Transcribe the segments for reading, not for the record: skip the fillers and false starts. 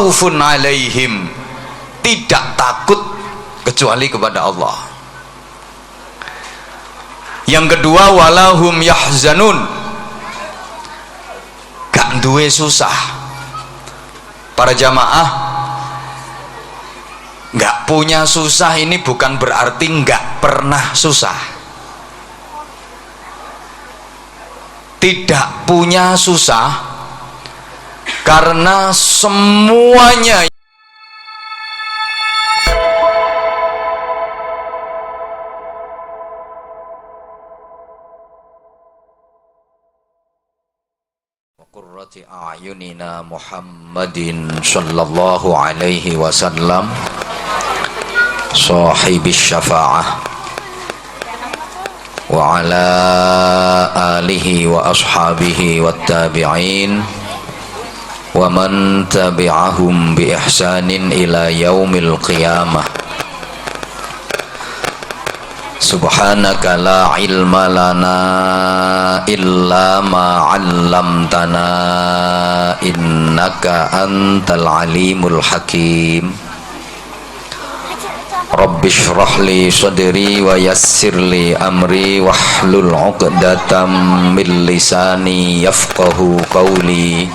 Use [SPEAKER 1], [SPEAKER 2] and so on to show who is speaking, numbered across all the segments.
[SPEAKER 1] khaufun alaihim, tidak takut kecuali kepada Allah. Yang kedua, walahum yahzanun, gak duwe susah. Para jamaah, gak punya susah ini bukan berarti gak pernah susah. Tidak punya susah karena semuanya qurrati a'yunina Muhammadin sallallahu alaihi wasallam sahibis syafa'ah wa ala alihi wa ashabihi wattabi'in wa man tabi'ahum bi ihsanin ila yaumil qiyamah. Subhanaka la ilma lana illa ma 'allamtana innaka antal alimul hakim. Rabbi shrah li sadri wa yassir li amri wahlul 'uqdatam min lisani yafqahu qawli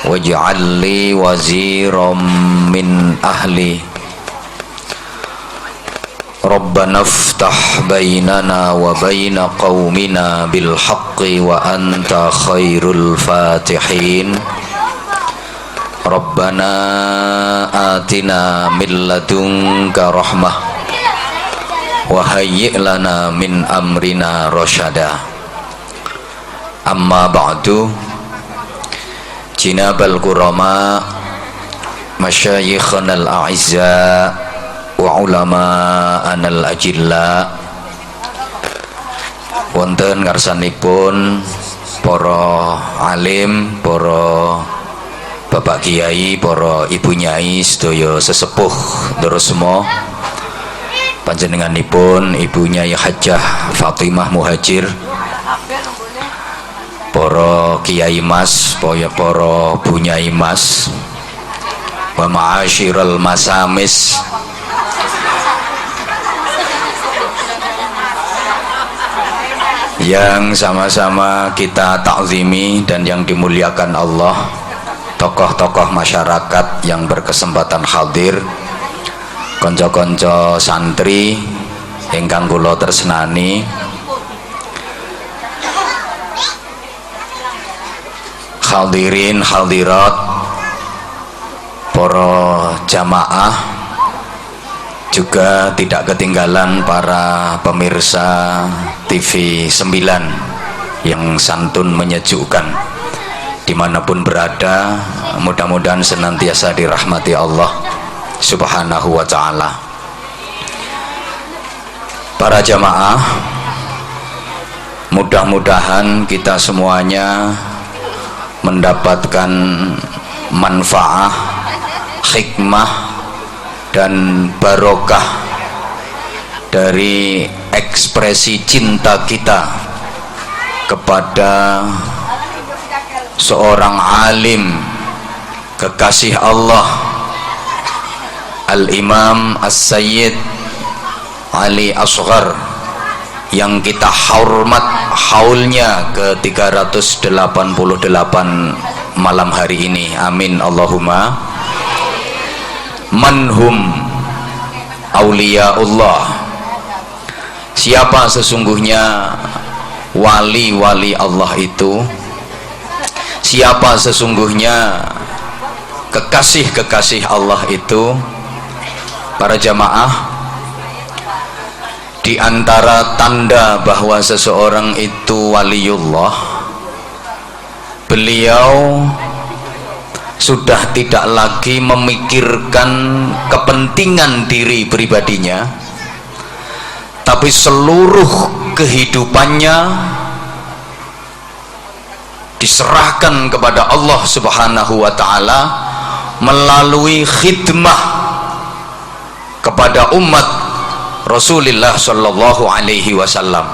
[SPEAKER 1] waj'al li waziran min ahli. Rabbana iftah bainana wa baina qaumina bil haqqi wa anta khairul fatihin. Rabbana atina min ladunka rahmah wa hayyi' lana min amrina rasyada. Amma ba'du, jinabal kurama masyayikhana al-a'izza wa ulama anal ajilla, wonten ngarsanipun para alim, para bapak kiai, para ibu nyai, sedaya sesepuh dorosmo, panjenenganipun Ibu Nyai Hajjah Fatimah Muhajir, para kiai mas, para bu nyai mas, wa ma'asyiral masamis, yang sama-sama kita takzimi dan yang dimuliakan Allah, tokoh-tokoh masyarakat yang berkesempatan hadir, konco-konco santri ingkang kula tresnani, hadirin hadirat, para jamaah, juga tidak ketinggalan para pemirsa TV 9 yang santun menyejukkan dimanapun berada. Mudah-mudahan senantiasa dirahmati Allah subhanahu wa ta'ala. Para jamaah, mudah-mudahan kita semuanya mendapatkan manfaat, hikmah dan barokah dari ekspresi cinta kita kepada seorang alim kekasih Allah, Al-Imam As-Sayyid Ali Asghar, yang kita hormat haulnya ke 388 malam hari ini. Amin Allahumma. Manhum auliyaullah, siapa sesungguhnya wali-wali Allah itu, siapa sesungguhnya kekasih-kekasih Allah itu. Para jamaah, di antara tanda bahwa seseorang itu waliullah, beliau sudah tidak lagi memikirkan kepentingan diri pribadinya, tapi seluruh kehidupannya diserahkan kepada Allah subhanahu wa ta'ala melalui khidmah kepada umat Rasulullah sallallahu alaihi wasallam,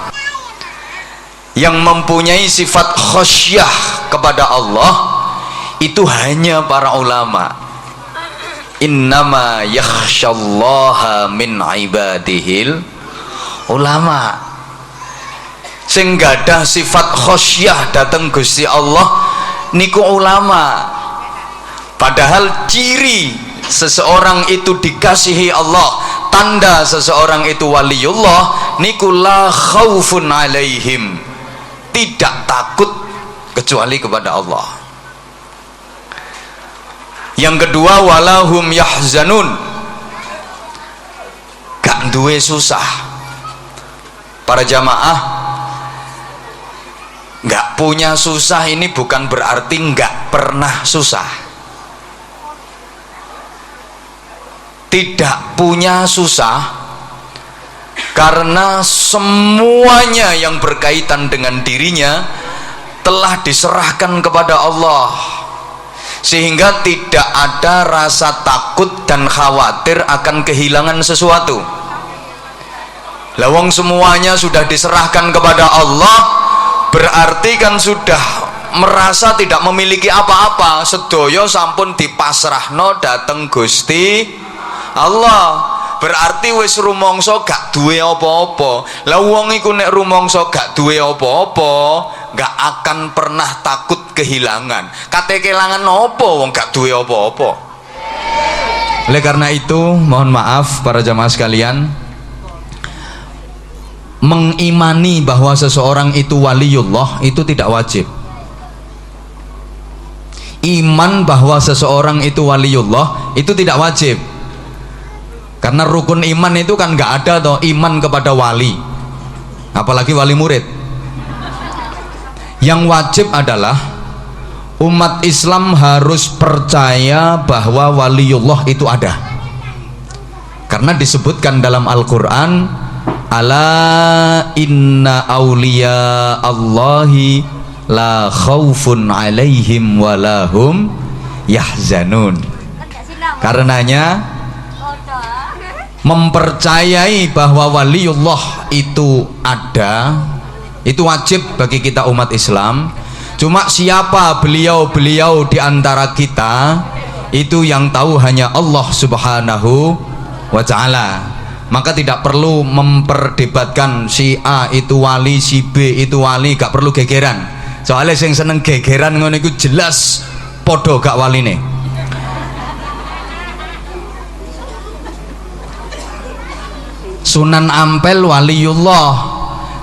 [SPEAKER 1] yang mempunyai sifat khasyah kepada Allah, itu hanya para ulama. Innama yakhsyallaha min ibadihil ulama. Sing gadah sifat khosyah dateng Gusti Allah niku ulama. Padahal ciri seseorang itu dikasihi Allah, tanda seseorang itu waliullah niku la khaufun alaihim, tidak takut kecuali kepada Allah. Yang kedua, walahum yahzanun, gak duwe susah. Para jamaah, gak punya susah ini bukan berarti gak pernah susah. Tidak punya susah karena semuanya yang berkaitan dengan dirinya telah diserahkan kepada Allah, sehingga tidak ada rasa takut dan khawatir akan kehilangan sesuatu. Lawang semuanya sudah diserahkan kepada Allah, berarti kan sudah merasa tidak memiliki apa-apa. Sedoyo sampun dipasrahno dateng Gusti Allah, berarti wis rumangsa gak duwe apa-apa. Lah wong iku nek rumangsa gak duwe apa-apa, gak akan pernah takut kehilangan. Kate kehilangan apa wong gak duwe apa-apa. Oleh karena itu, mohon maaf para jamaah sekalian, mengimani bahwa seseorang itu waliullah itu tidak wajib. Iman bahwa seseorang itu waliullah itu tidak wajib. Karena rukun iman itu kan nggak ada toh, iman kepada wali, apalagi wali murid. Yang wajib adalah umat Islam harus percaya bahwa waliullah itu ada, karena disebutkan dalam Al-Quran, ala inna awliya Allahi la khawfun alaihim walahum yahzanun. Karenanya mempercayai bahwa waliullah itu ada, itu wajib bagi kita umat Islam. Cuma siapa beliau-beliau di antara kita itu yang tahu hanya Allah Subhanahu wa ta'ala. Maka tidak perlu memperdebatkan si A itu wali, si B itu wali, gak perlu gegeran. Soalnya sing seneng gegeran ngono iku jelas podo gak waline. Sunan Ampel waliullah.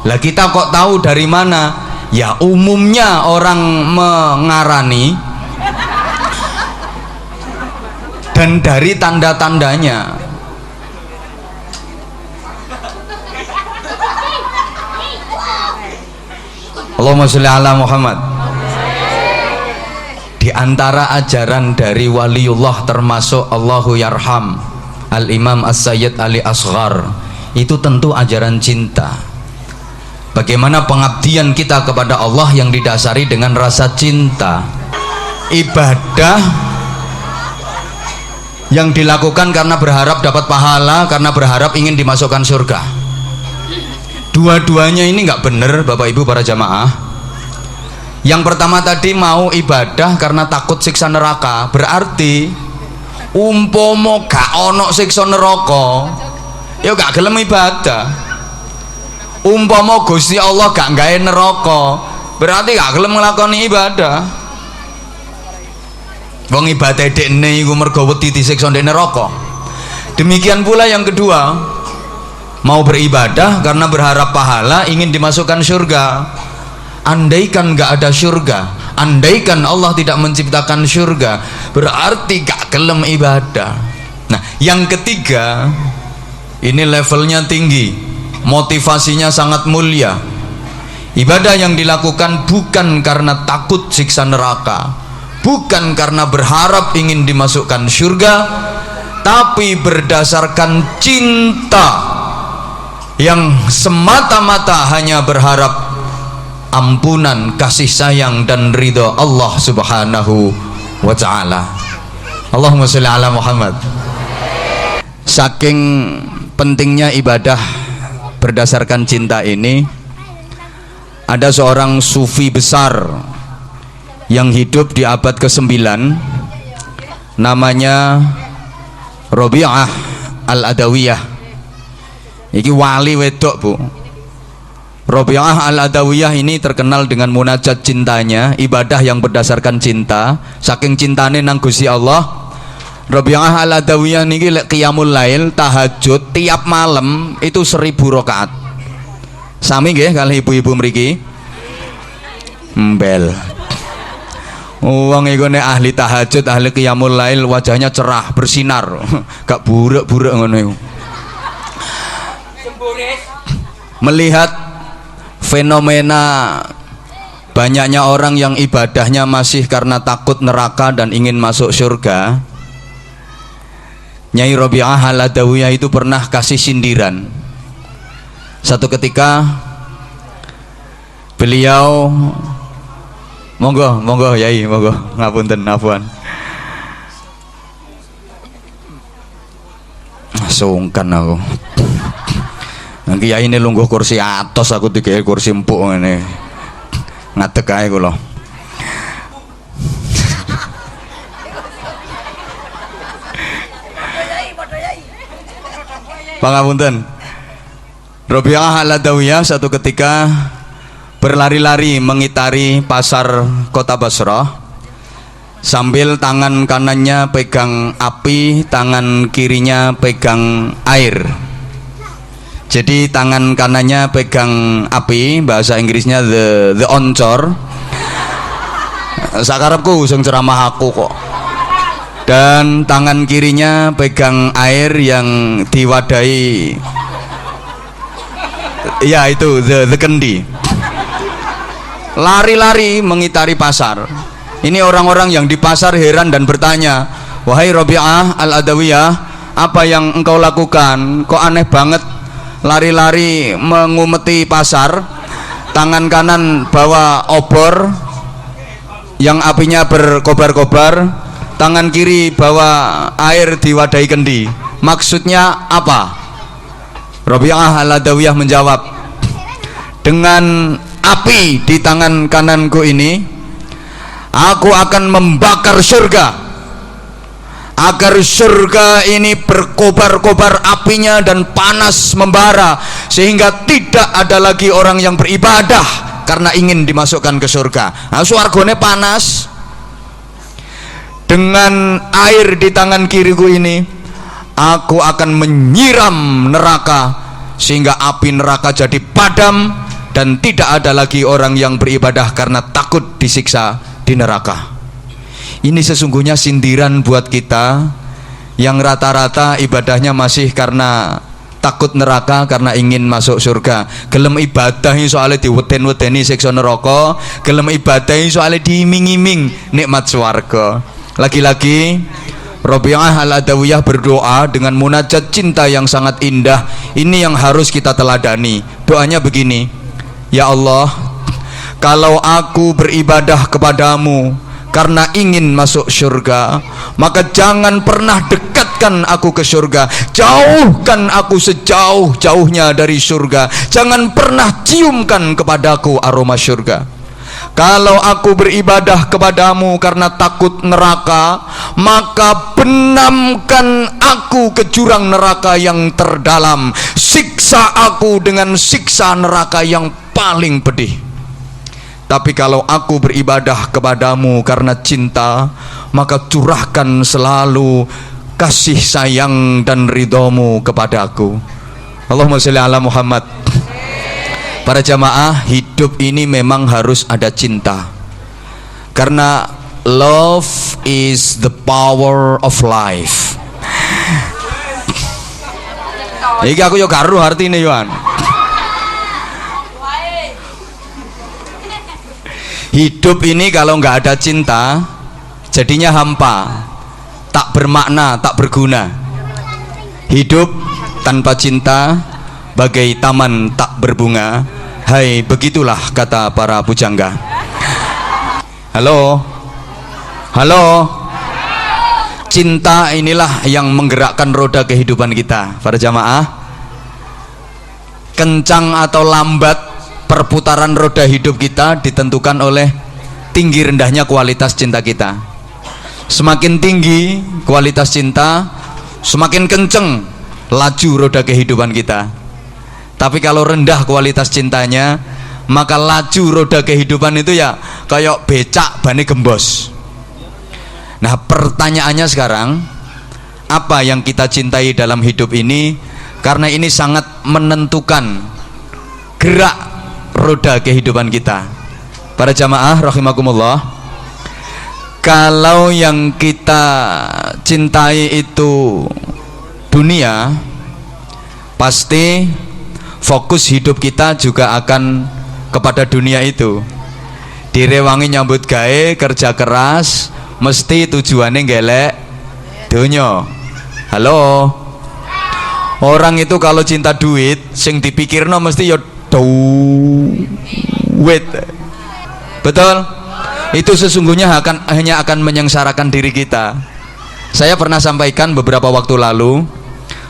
[SPEAKER 1] Lah kita kok tahu dari mana? Ya umumnya orang mengarani dan dari tanda-tandanya. Allahumma sholli ala Muhammad. Di antara ajaran dari waliullah termasuk Allahu yarham Al-Imam As-Sayyid Ali Asghar, itu tentu ajaran cinta. Bagaimana pengabdian kita kepada Allah yang didasari dengan rasa cinta. Ibadah yang dilakukan karena berharap dapat pahala, karena berharap ingin dimasukkan surga. Dua-duanya ini nggak benar Bapak Ibu para jamaah. Yang pertama tadi mau ibadah karena takut siksa neraka, berarti umpomo gak ono siksa neraka ya gak gelem ibadah. Umpama Gusti Allah gak gawe neraka, berarti gak gelem nglakoni ibadah. Wong ibadah dekne iku mergo wedi disiksa ndek neraka. Demikian pula yang kedua, mau beribadah karena berharap pahala, ingin dimasukkan surga. Andaikan gak ada surga, andaikan Allah tidak menciptakan surga, berarti gak gelem ibadah. Nah, yang ketiga, ini levelnya tinggi, motivasinya sangat mulia. Ibadah yang dilakukan bukan karena takut siksa neraka, bukan karena berharap ingin dimasukkan surga, tapi berdasarkan cinta yang semata-mata hanya berharap ampunan, kasih sayang dan ridho Allah Subhanahu wa ta'ala. Allahumma sholli ala Muhammad. Saking pentingnya ibadah berdasarkan cinta ini, ada seorang sufi besar yang hidup di abad ke-9, namanya Rabi'ah Al-Adawiyah. Iki wali wedok, Bu. Rabi'ah Al-Adawiyah ini terkenal dengan munajat cintanya, ibadah yang berdasarkan cinta. Saking cintane nang Gusti Allah, Rabi'ah Al-Adawiyah niki lek qiyamul lail, tahajud tiap malam itu 1000 rakaat. Sami nggih kali ibu-ibu mriki? Mbel. Wong iku nek ahli tahajud, ahli qiyamul lail, wajahnya cerah, bersinar. Gak buruk-buruk ngono iku. Melihat fenomena banyaknya orang yang ibadahnya masih karena takut neraka dan ingin masuk surga, Nyai Rabi'ah Al-Adawiyah itu pernah kasih sindiran. Satu ketika beliau, monggo Yai, monggo ngapunten afuan, sungkan aku nang Kiai ini lungguh kursi atas, aku dikei kursi empuk ngene ngadeg ae kula. Pangapunten. Rabi'ah Al-Adawiyah satu ketika berlari-lari mengitari pasar kota Basrah sambil tangan kanannya pegang api, tangan kirinya pegang air. Jadi tangan kanannya pegang api, bahasa Inggrisnya the oncor. Sakarepku sing ceramah aku kok. Dan tangan kirinya pegang air yang diwadahi, ya itu the kendi. Lari-lari mengitari pasar. Ini orang-orang yang di pasar heran dan bertanya, "Wahai Rabi'ah Al-Adawiyah, apa yang engkau lakukan? Kok aneh banget lari-lari mengumeti pasar, tangan kanan bawa obor yang apinya berkobar-kobar, tangan kiri bawa air diwadahi kendi. Maksudnya apa?" Rabi'ah Al-Adawiyah menjawab, "Dengan api di tangan kananku ini, aku akan membakar surga agar surga ini berkobar-kobar apinya dan panas membara, sehingga tidak ada lagi orang yang beribadah karena ingin dimasukkan ke surga." Nah, swargane panas. Dengan air di tangan kiriku ini, aku akan menyiram neraka sehingga api neraka jadi padam dan tidak ada lagi orang yang beribadah karena takut disiksa di neraka. Ini sesungguhnya sindiran buat kita yang rata-rata ibadahnya masih karena takut neraka, karena ingin masuk surga. Gelem ibadahi soalnya diweden-wedeni siksa neraka, gelem ibadahi soalnya diiming-iming nikmat swarga. Lagi-lagi Rabi'ah Al-Adawiyah berdoa dengan munajat cinta yang sangat indah. Ini yang harus kita teladani. Doanya begini, "Ya Allah, kalau aku beribadah kepadamu karena ingin masuk surga, maka jangan pernah dekatkan aku ke surga, jauhkan aku sejauh-jauhnya dari surga, jangan pernah ciumkan kepadaku aroma surga. Kalau aku beribadah kepadamu karena takut neraka, maka benamkan aku ke jurang neraka yang terdalam, siksa aku dengan siksa neraka yang paling pedih. Tapi kalau aku beribadah kepadamu karena cinta, maka curahkan selalu kasih sayang dan ridhomu kepadaku." Allahumma sholli ala Muhammad. Para jamaah, hidup ini memang harus ada cinta, karena love is the power of life. Iki aku yo karo artine yoan. Hidup ini kalau nggak ada cinta, jadinya hampa, tak bermakna, tak berguna. Hidup tanpa cinta bagai taman tak berbunga. Hai, begitulah kata para pujangga. Halo, halo. Cinta inilah yang menggerakkan roda kehidupan kita, para jamaah. Kencang atau lambat perputaran roda hidup kita ditentukan oleh tinggi rendahnya kualitas cinta kita. Semakin tinggi kualitas cinta, semakin kenceng laju roda kehidupan kita. Tapi kalau rendah kualitas cintanya, maka laju roda kehidupan itu ya kayak becak bane gembos. Nah, pertanyaannya sekarang, apa yang kita cintai dalam hidup ini? Karena ini sangat menentukan gerak roda kehidupan kita. Para jamaah rahimakumullah, kalau yang kita cintai itu dunia, pasti fokus hidup kita juga akan kepada dunia itu. Direwangi nyambut gawe, kerja keras, mesti tujuannya gelek dunia. Halo, orang itu kalau cinta duit, sing dipikirno mesti ya duit. Betul? Itu sesungguhnya hanya akan menyengsarakan diri kita. Saya pernah sampaikan beberapa waktu lalu,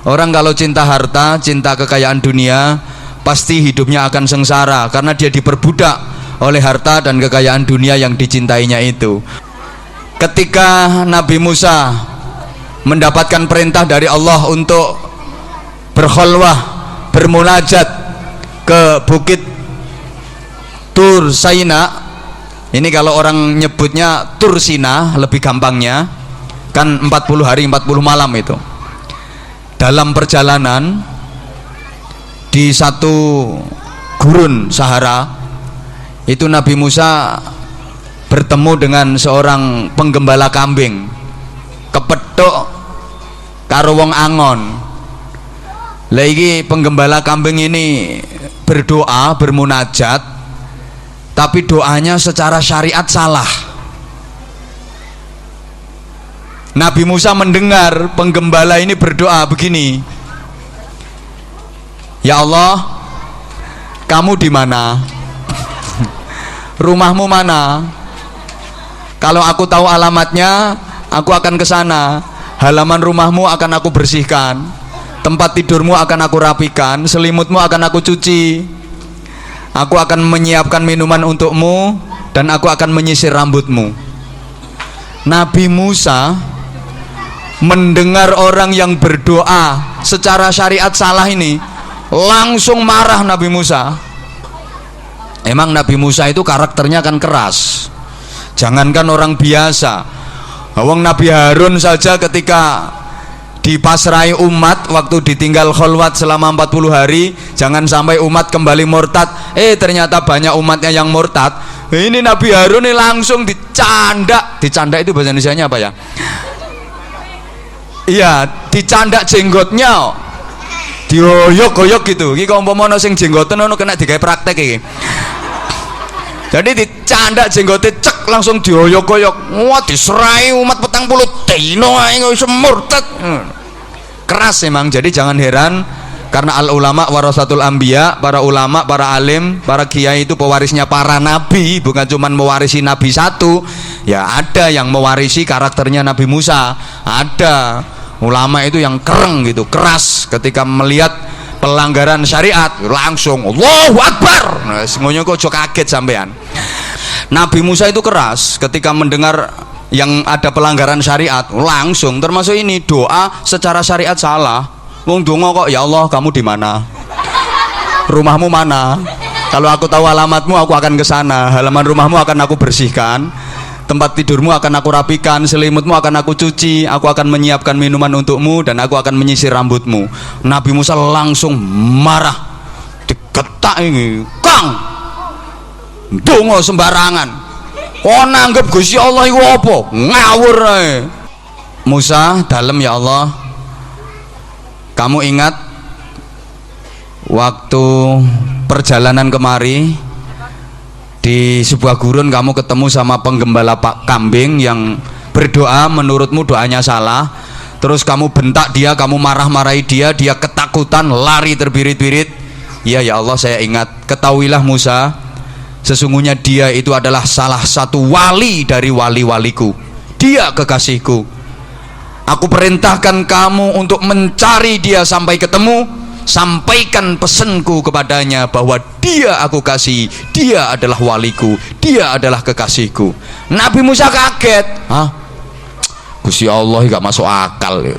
[SPEAKER 1] orang kalau cinta harta, cinta kekayaan dunia, pasti hidupnya akan sengsara karena dia diperbudak oleh harta dan kekayaan dunia yang dicintainya itu. Ketika Nabi Musa mendapatkan perintah dari Allah untuk berkholwah, bermunajat ke bukit Tur Saina, ini kalau orang nyebutnya Tur Sina lebih gampangnya, kan 40 hari 40 malam itu. Dalam perjalanan di satu gurun Sahara itu, Nabi Musa bertemu dengan seorang penggembala kambing, kepethuk karo wong angon. Lagi penggembala kambing ini berdoa, bermunajat, tapi doanya secara syariat salah. Nabi Musa mendengar penggembala ini berdoa begini, "Ya Allah, kamu di mana? Rumahmu mana? Kalau aku tahu alamatnya, aku akan ke sana. Halaman rumahmu akan aku bersihkan, tempat tidurmu akan aku rapikan, selimutmu akan aku cuci. Aku akan menyiapkan minuman untukmu dan aku akan menyisir rambutmu." Nabi Musa mendengar orang yang berdoa secara syariat salah ini, langsung marah Nabi Musa. Emang Nabi Musa itu karakternya kan keras, jangankan orang biasa. Wong Nabi Harun saja ketika dipasrai umat, waktu ditinggal kholwat selama 40 hari, jangan sampai umat kembali murtad, ternyata banyak umatnya yang murtad. Ini Nabi Harun ini langsung dicandak. Dicandak itu bahasa Indonesianya apa ya? Iya, dicandak jenggotnya, dioyok-oyok gitu. Iki kok umpama ana sing jenggoten ono kena digawe praktek iki. Jadi dicandak jenggote, cek langsung dioyok-oyok. Wah, diserai umat 40 dino ae iso murtad. Keras emang. Jadi jangan heran karena al ulama warasatul anbiya, para ulama, para alim, para kiai itu pewarisnya para nabi, bukan cuma mewarisi nabi satu. Ya ada yang mewarisi karakternya Nabi Musa, ada ulama itu yang kereng gitu, keras ketika melihat pelanggaran syariat langsung Allahu Akbar. Nah, semuanya kok kaget sampean. Nabi Musa itu keras ketika mendengar yang ada pelanggaran syariat, langsung, termasuk ini doa secara syariat salah. Wong donga kok, "Ya Allah, kamu di mana? Rumahmu mana? Kalau aku tahu alamatmu, aku akan ke sana. Halaman rumahmu akan aku bersihkan, tempat tidurmu akan aku rapikan, selimutmu akan aku cuci, aku akan menyiapkan minuman untukmu dan aku akan menyisir rambutmu." Nabi Musa langsung marah, digetak ini, "Kang, donga sembarangan. Oh nanggep Gusti Allah iku apa? Ngawur ae." Musa, dalem ya Allah. Kamu ingat waktu perjalanan kemari di sebuah gurun kamu ketemu sama penggembala pak kambing yang berdoa, menurutmu doanya salah, terus kamu bentak dia, kamu marah-marahi dia, dia ketakutan lari terbirit-birit. Iya ya Allah, saya ingat. Ketahuilah Musa, sesungguhnya dia itu adalah salah satu wali dari wali-waliku, dia kekasihku. Aku perintahkan kamu untuk mencari dia sampai ketemu, sampaikan pesanku kepadanya bahwa dia aku kasih, dia adalah waliku, dia adalah kekasihku. Nabi Musa kaget. Hah? Gusti Allah gak masuk akal ya.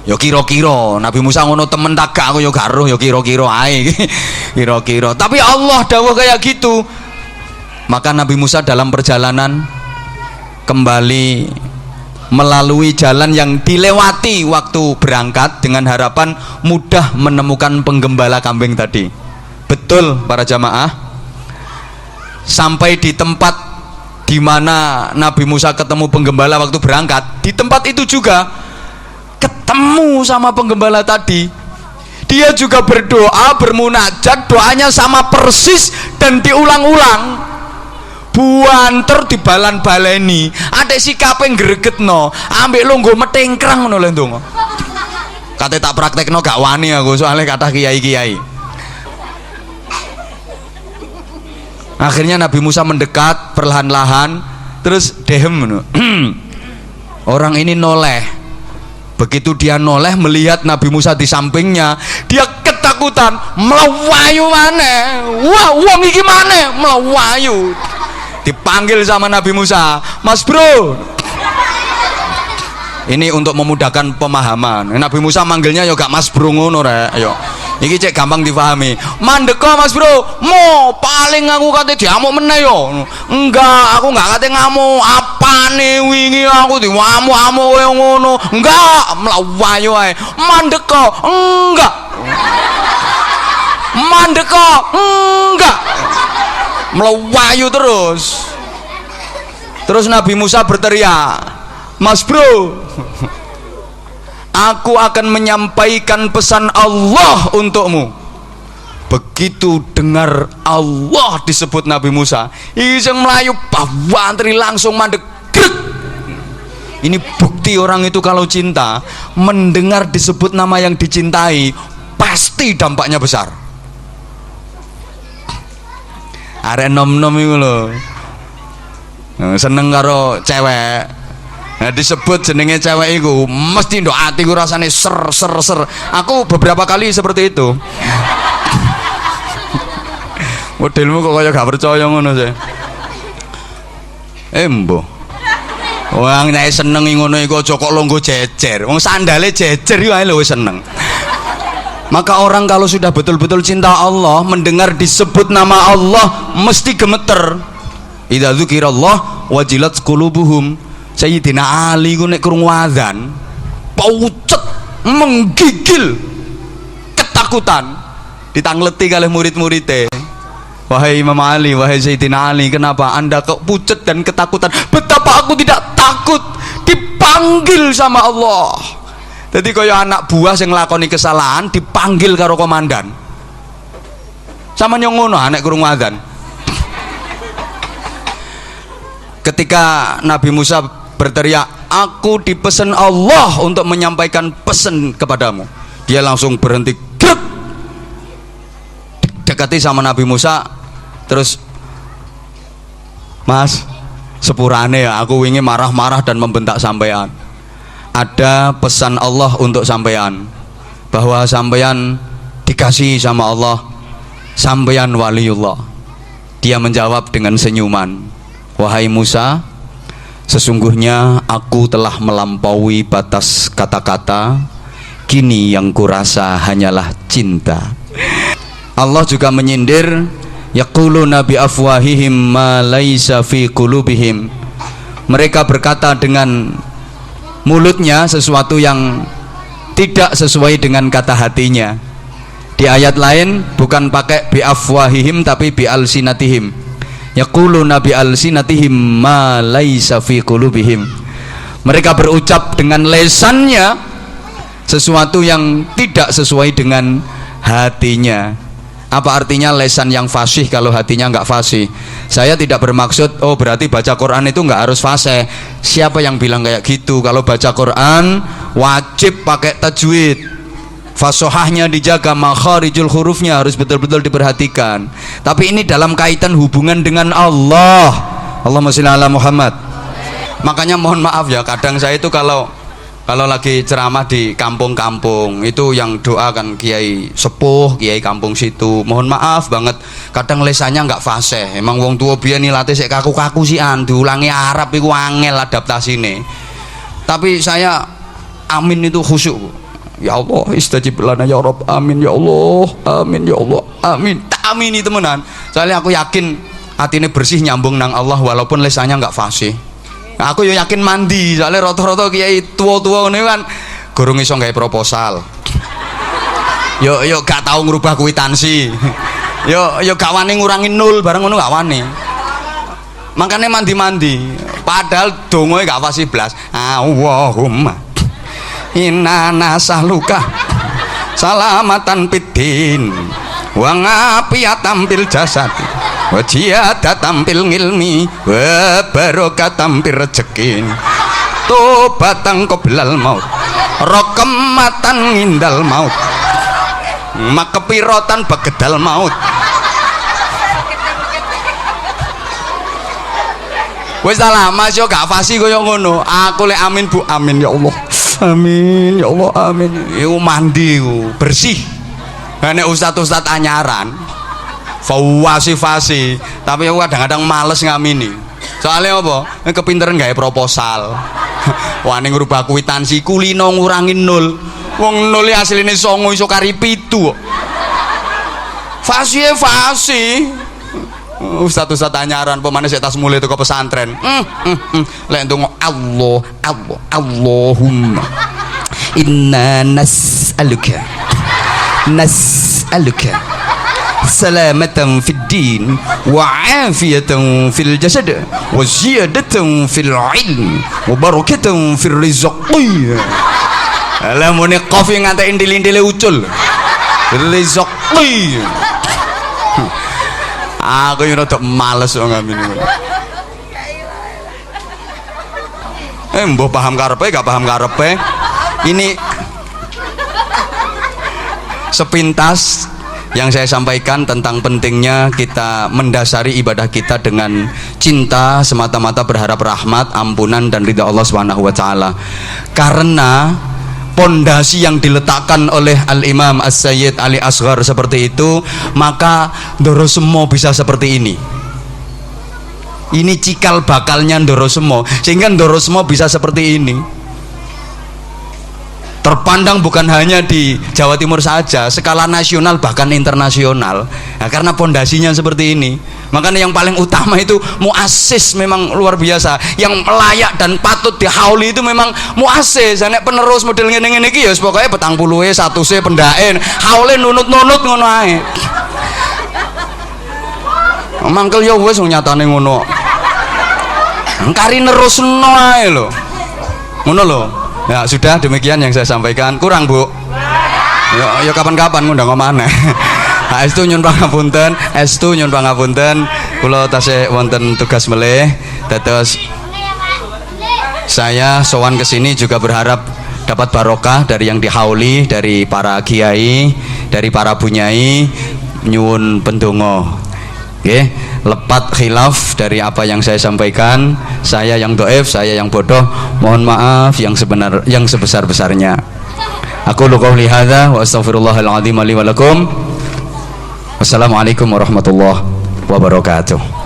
[SPEAKER 1] Ya kira-kira Nabi Musa ngono temen tak gak, aku ya gak roh, ya kira-kira ae. Kira-kira. Tapi Allah dawuh kayak gitu. Maka Nabi Musa dalam perjalanan kembali melalui jalan yang dilewati waktu berangkat dengan harapan mudah menemukan penggembala kambing tadi. Betul para jamaah. Sampai di tempat di mana Nabi Musa ketemu penggembala waktu berangkat, di tempat itu juga ketemu sama penggembala tadi. Dia juga berdoa, bermunajat, doanya sama persis dan diulang-ulang. Buanter dibalan-baleni, ada sikape ngregetno, ambek lungguh metengkrang ngono lho ndonga. Kate tak praktekno gak wani aku, soalnya kata kiai-kiai. Akhirnya Nabi Musa mendekat perlahan-lahan, terus dehem ngono. Orang ini noleh. Begitu dia noleh melihat Nabi Musa di sampingnya, dia ketakutan, melawayu maneh. Wah, wong iki maneh melawayu. Dipanggil sama Nabi Musa, Mas Bro. Ini untuk memudahkan pemahaman. Nabi Musa manggilnya yo gak Mas Bro ngono rek, yo. Iki cek gampang dipahami. Mandeka Mas Bro, mo paling aku kate diamuk meneh yo. Enggak, aku enggak kate ngamuk. Apane wingi aku diwamuk-amuk koyo ngono. Enggak, mlawayu ae. Mandeka, enggak. Mandeka, enggak. Melawayu terus Nabi Musa berteriak, Mas Bro, aku akan menyampaikan pesan Allah untukmu. Begitu dengar Allah disebut Nabi Musa, iseng melayu pawantri langsung mandek. Ini bukti orang itu kalau cinta, mendengar disebut nama yang dicintai pasti dampaknya besar. Arek nom-nom iku lho. Seneng karo cewek. Nah, disebut jenenge cewek iku mesti ndok atiku rasane ser. Aku beberapa kali seperti itu. Modelmu kok kaya gak percaya ngono sih. Embo. Wong nek seneng ngono iku aja kok longgo jejer. Wong sandale jejer iku ae lho wis seneng. Maka orang kalau sudah betul-betul cinta Allah, mendengar disebut nama Allah mesti gemeter. Idza dzukirallah wajilat qulubuhum. Sayyidina Ali ku nek krungu azan, paucet menggigil ketakutan. Ditangleti kalih murid-muride. Wahai Imam Ali, wahai Sayyidina Ali, kenapa Anda kok pucet dan ketakutan? Betapa aku tidak takut dipanggil sama Allah. Jadi kaya anak buah yang nglakoni kesalahan dipanggil karo komandan. Sama yang ngono anak krungu adzan. Ketika Nabi Musa berteriak, aku dipesan Allah untuk menyampaikan pesan kepadamu. Dia langsung berhenti, grek. Dekati sama Nabi Musa, terus, Mas, sepurane ya, aku ingin marah-marah dan membentak sampean. Ada pesan Allah untuk sampean, bahwa sampean dikasih sama Allah, sampean waliullah. Dia menjawab dengan senyuman, wahai Musa, sesungguhnya aku telah melampaui batas kata-kata, kini yang kurasa hanyalah cinta. Allah juga menyindir, yaquluna bi afwahihim ma laisa fi qulubihim. Mereka berkata dengan mulutnya sesuatu yang tidak sesuai dengan kata hatinya. Di ayat lain bukan pakai bi afwahihim tapi bi alsinatihim. Yaquluna bi alsinatihim ma laisa fi qulubihim. Mereka berucap dengan lesannya sesuatu yang tidak sesuai dengan hatinya. Apa artinya lesan yang fasih kalau hatinya nggak fasih? Saya tidak bermaksud oh berarti baca Quran itu nggak harus fasih. Siapa yang bilang kayak gitu? Kalau baca Quran wajib pakai tajwid, fasohahnya dijaga, makharijul hurufnya harus betul-betul diperhatikan. Tapi ini dalam kaitan hubungan dengan Allah. Allahumma sholli ala Muhammad. Makanya mohon maaf ya, kadang saya itu kalau Kalau lagi ceramah di kampung-kampung itu yang doa kan kiai sepuh, kiai kampung situ. Mohon maaf banget, kadang lesannya nggak fasih. Emang wong tua biyen nilate sik kaku-kaku sih diulangi Arab iku angel adaptasine. Tapi saya amin itu khusyuk. Ya Allah, istajib lana ya Rabb. Amin ya Allah. Amin ya Allah. Amin. Tak amini temenan. Soalnya aku yakin hatine bersih nyambung nang Allah walaupun lesannya nggak fasih. Aku yo yakin mandi, soalnya rata-rata kiai tua-tua ini kan gurung iso gawe proposal. Yo gak tau ngerubah kwitansi. Yo gak wani ngurangi nol bareng ngono gak wani. Makanya mandi-mandi. Padahal dongoe gak fasih blas. Allahumma inna nasaluka salamatan fiddin wa ngafiyatan fil jasad wa ziyadatan fil ilmi wa barokatan fil rezeki tobatan qoblal maut rokamatan ngindal maut makepirotan begedal maut. Wis salah Mas yo gak fasih koyo ngono. Aku lek amin Bu, amin ya Allah. Amin ya Allah, amin. Iku mandi ku bersih. Nek ustaz-ustaz anyaran fasi tapi aku kadang-kadang males ngamini. Soalnya apa? Kepinteran gawe proposal. Wani ngrubah kwitansi kulino ngurangi nol. Wong nol asline 9 iso kari 7. Fasi. Ustaz-ustaz anyaran pemane sik tas mulai teko pesantren. Lek ndonga Allahumma inna nas'aluka salamatan fid din wa afiyatan fil jasad wa ziyadatan fil ilm wa barakatan fil rizqi. Alamune kopi ngantek indil-indile ucul rizqi. Aku yo rada males wong ngamin. Mbah paham karepe gak paham karepe. Ini sepintas yang saya sampaikan tentang pentingnya kita mendasari ibadah kita dengan cinta semata-mata berharap rahmat, ampunan dan ridha Allah Subhanahu wa taala. Karena pondasi yang diletakkan oleh Al-Imam As-Sayyid Ali Asghar seperti itu, maka ndoro semua bisa seperti ini. Ini cikal bakalnya ndoro semua, sehingga ndoro semua bisa seperti ini. Terpandang bukan hanya di Jawa Timur saja, skala nasional bahkan internasional. Nah, karena pondasinya seperti ini, makanya yang paling utama itu muassis memang luar biasa. Yang layak dan patut dihauli itu memang muassis. Nek penerus model ngene-ngene iki ya pokoke 40e 100e pendaen, haule nunut-nunut ngono ae. Mangkel ya wis nyatane ngono. Engkari nerusno ae lho. Ngono lho. Ya sudah, demikian yang saya sampaikan. Kurang Bu? Ya kapan-kapan ngundang omane. Estu nyun pangapunten, kula tasih wonten tugas melih. Dados saya sowan ke sini juga berharap dapat barokah dari yang dihauli, dari para kiai, dari para bunyai, nyuwun pendonga. Nggih, lepat khilaf dari apa yang saya sampaikan. Saya yang dhaif, saya yang bodoh, mohon maaf yang sebesar-besarnya. Aku qouli hadza wa astaghfirullahal azim li wa lakum. Wassalamualaikum warahmatullahi wabarakatuh.